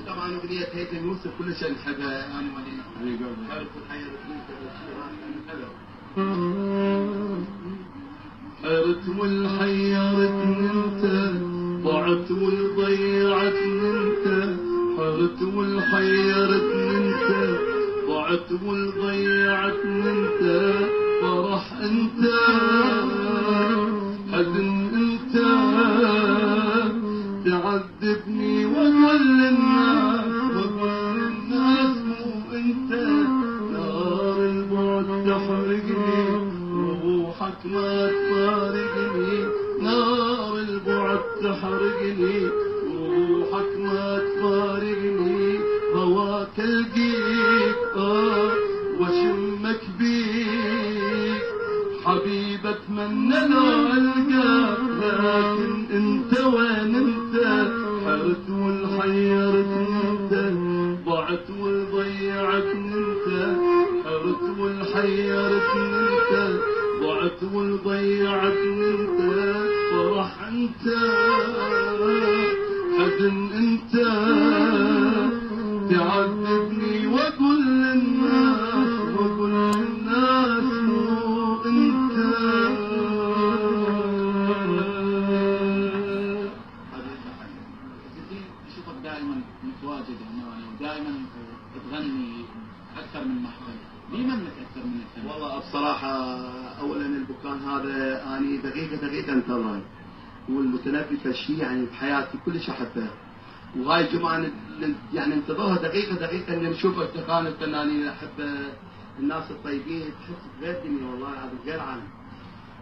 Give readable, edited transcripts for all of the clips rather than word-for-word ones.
طبعا اغنيه هيثم يوسف كل شيء نحبها انا ولي حيرت والحيرتني انت، ضعت والضيعتني انت، حيرت والحيرتني انت، ضعت والضيعتني انت، فرح انت، حزن انت، تعذبني وكل الناس مو انت، نار البعد تحرقني وروحك ما تفارقني، نار البعد تحرقني وروحك ما تفارقني، هواك القيك واشمك بيك حبيب اتمنى لو القاك، لكن انت وين انت، حرت والحيرتني انت، ضعت وضيعتني انت، حرت والحيرتني انت، ضعت وضيعتني انت، فرح انت، حزن انت، تعذبني واقول للناس مو انت. اشوفك دائما متواجد هنا ودائما تغني اكثر من محفل، لمن متاثر من الفن؟ والله بصراحه اولا البكان هذا اني دقيقه انتظر، والمتنبي شيء يعني بحياتي كلش احبه، وهاي الجمعه يعني انتظرها دقيقه ان نشوف اصدقائنا الفنانين احبه، الناس الطيبين تحس بغير دنيا والله العظيم غير عالم.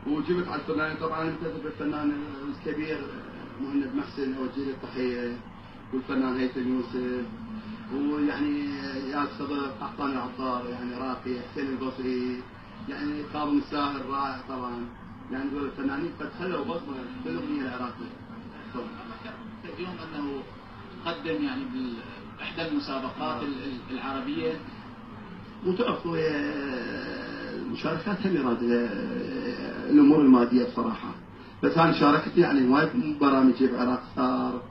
وجبت على الفنانين طبعا امتثل بالفنان الكبير مهند محسن اوجه له التحيه، والفنان هيثم يوسف، ويعني يا صدق اعطاني العطار يعني راقي، حسين البصري، يعني كاظم الساهر رائع طبعا، يعني دول الفنانين قد خلوا بصمه بالاغنيه العراقيه. اليوم انه قدم يعني باحدى المسابقات العربيه، وتعرفوا المشاركات هم يراد الامور الماديه بصراحه، بس انا شاركت يعني وايد برامج بعراق ستار،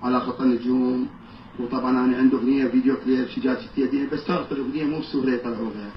على خط النجوم، وطبعا انا عندي اغنيه فيديو كليب شجاعتي يدين، بس تعرف الاغنيه مو بسهوله يطلعوها.